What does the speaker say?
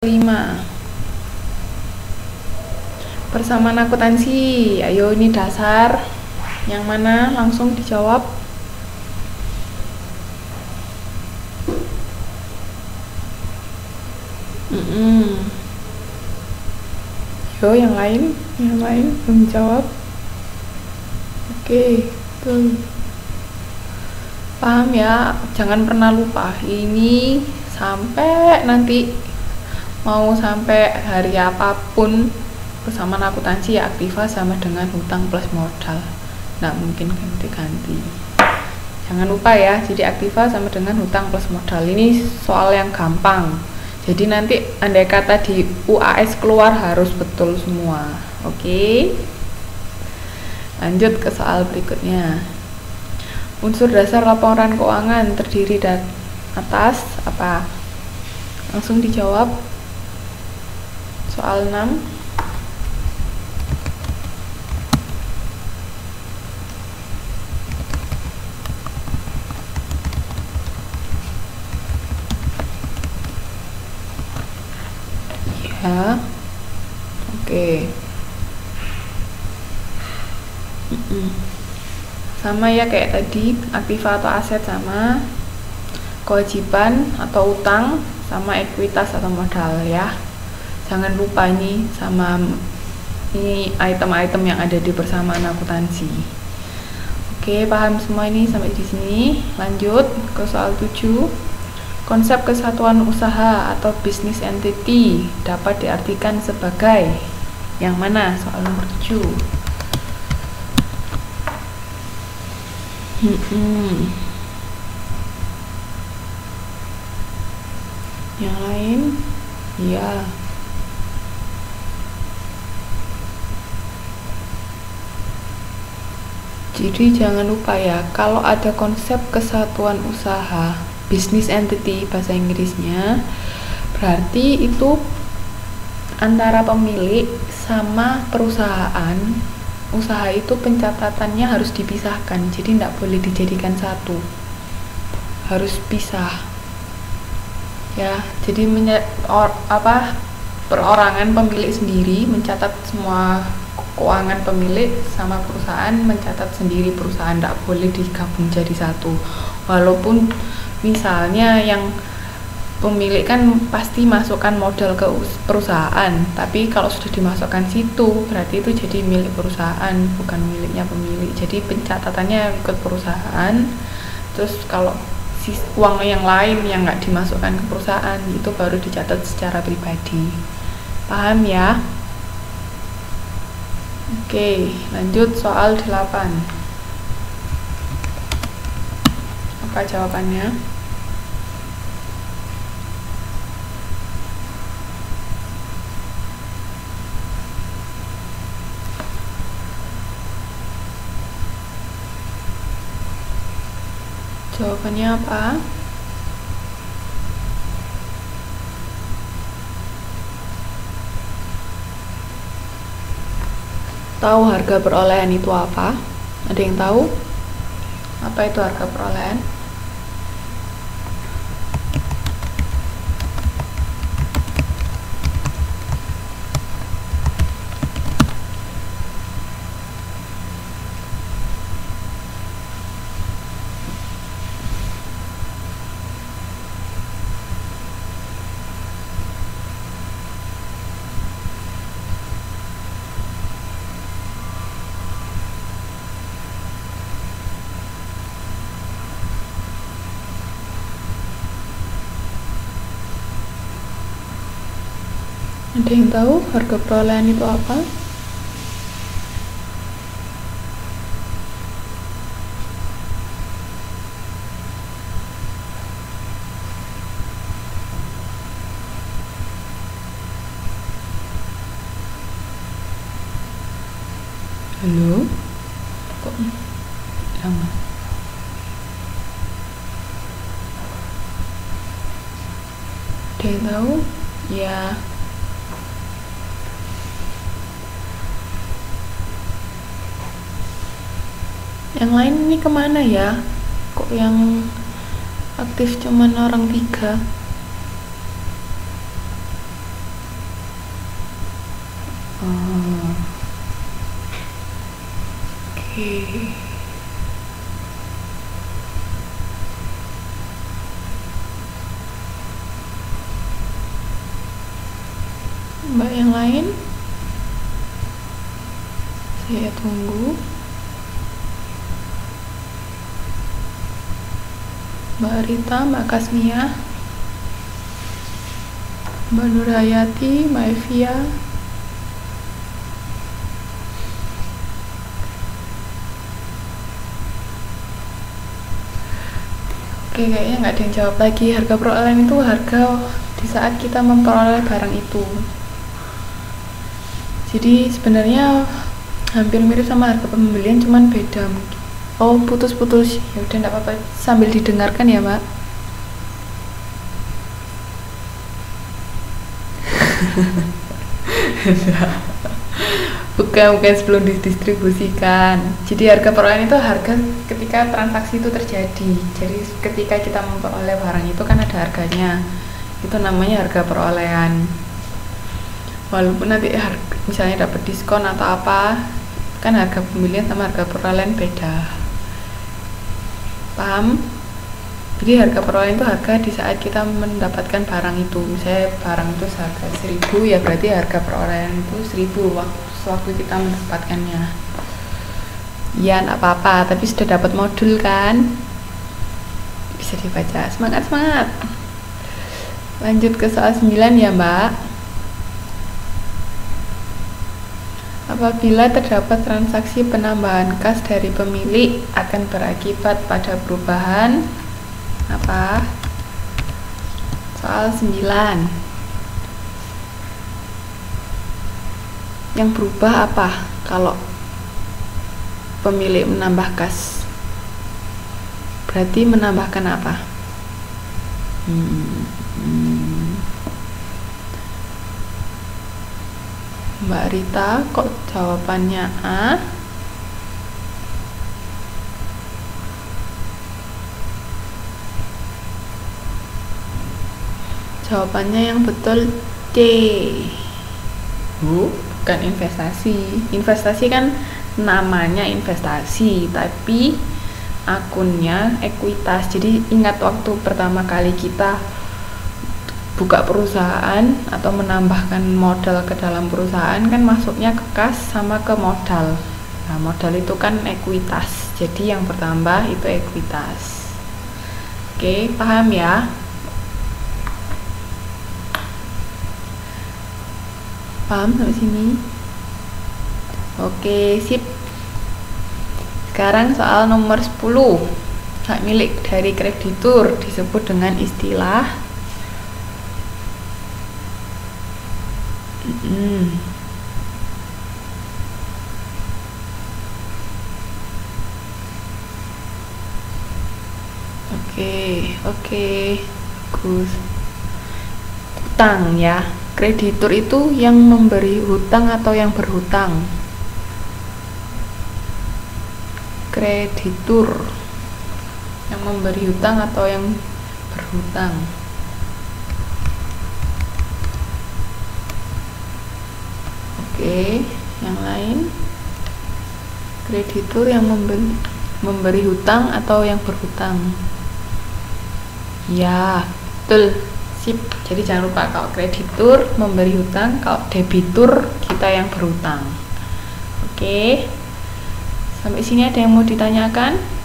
5. Persamaan akuntansi. Ayo, ini dasar. Yang mana? Langsung dijawab. Yo, yang lain belum jawab. Oke, tuh. Paham ya? Jangan pernah lupa ini sampai nanti mau sampai hari apapun persamaan akuntansi ya aktiva sama dengan hutang plus modal, nggak mungkin ganti-ganti. Jangan lupa ya, jadi aktiva sama dengan hutang plus modal. Ini soal yang gampang, jadi nanti andai kata di UAS keluar harus betul semua. Oke, lanjut ke soal berikutnya. Unsur dasar laporan keuangan terdiri dari atas apa? Langsung dijawab. Soal 6. Ya. Oke. Sama ya kayak tadi, aktiva atau aset sama, kewajiban atau utang sama ekuitas atau modal ya. Jangan lupa ini sama ini item-item yang ada di persamaan akuntansi. Oke, paham semua ini sampai di sini. Lanjut ke soal 7. Konsep kesatuan usaha atau business entity dapat diartikan sebagai yang mana? Soal nomor 7. Yang lain? Ya. Jadi jangan lupa ya, kalau ada konsep kesatuan usaha, business entity bahasa Inggrisnya, berarti itu antara pemilik sama perusahaan. Usaha itu pencatatannya harus dipisahkan, jadi tidak boleh dijadikan satu, harus pisah ya. Jadi perorangan pemilik sendiri mencatat semua keuangan pemilik, sama perusahaan mencatat sendiri perusahaan, tidak boleh digabung jadi satu. Walaupun misalnya yang pemilik kan pasti masukkan modal ke perusahaan, tapi kalau sudah dimasukkan situ berarti itu jadi milik perusahaan, bukan miliknya pemilik. Jadi pencatatannya ikut perusahaan, terus kalau uang yang lain yang nggak dimasukkan ke perusahaan itu baru dicatat secara pribadi. Paham ya? Oke, lanjut soal 8. Apa jawabannya? Jawabannya apa? Tahu harga perolehan itu apa? Ada yang tahu? Apa itu harga perolehan? Ada yang tahu harga perolehan itu apa? Halo? Kok lama? Ada yang tahu? Ya. Yang lain ini kemana ya? Kok yang aktif cuman orang 3? Oh, oke. Mbak yang lain, saya tunggu. Mbak Rita, Mbak Kasmia, Mbak Nurhayati, Mbak Evia. Oke, kayaknya nggak ada yang jawab lagi. Harga perolehan itu harga di saat kita memperoleh barang itu. Jadi sebenarnya hampir mirip sama harga pembelian, cuman beda mungkin. Oh, putus-putus. Ya udah, enggak apa-apa. Sambil didengarkan ya, Mbak. bukan sebelum didistribusikan. Jadi harga perolehan itu harga ketika transaksi itu terjadi. Jadi ketika kita memperoleh barang itu kan ada harganya. Itu namanya harga perolehan. Walaupun nanti misalnya dapat diskon atau apa, kan harga pembelian sama harga perolehan beda. Paham? Jadi harga perolehan itu harga di saat kita mendapatkan barang itu. Misalnya barang itu seharga 1.000, ya berarti harga perolehan itu 1.000 waktu kita mendapatkannya. Ya, enggak apa-apa, tapi sudah dapat modul kan? Bisa dibaca. Semangat. Lanjut ke soal 9 ya, Mbak. Apabila terdapat transaksi penambahan kas dari pemilik akan berakibat pada perubahan apa? Soal 9. Yang berubah apa kalau pemilik menambah kas? Berarti menambahkan apa? Mbak Rita, kok jawabannya A? Jawabannya yang betul C. Bukan investasi. Investasi kan namanya investasi, tapi akunnya ekuitas. Jadi ingat waktu pertama kali kita buka perusahaan atau menambahkan modal ke dalam perusahaan kan masuknya ke kas sama ke modal. Nah, modal itu kan ekuitas. Jadi yang bertambah itu ekuitas. Oke, paham ya? Paham sampai sini? Oke, sip. Sekarang soal nomor 10. Hak milik dari kreditur disebut dengan istilah Oke, Gus. Hutang ya. Kreditur itu yang memberi hutang atau yang berhutang. Kreditur yang memberi hutang atau yang berhutang. Oke, yang lain. Kreditur yang memberi hutang atau yang berhutang. Ya, betul. Sip. Jadi jangan lupa kalau kreditur memberi hutang, kalau debitur kita yang berhutang. Oke. Sampai sini ada yang mau ditanyakan?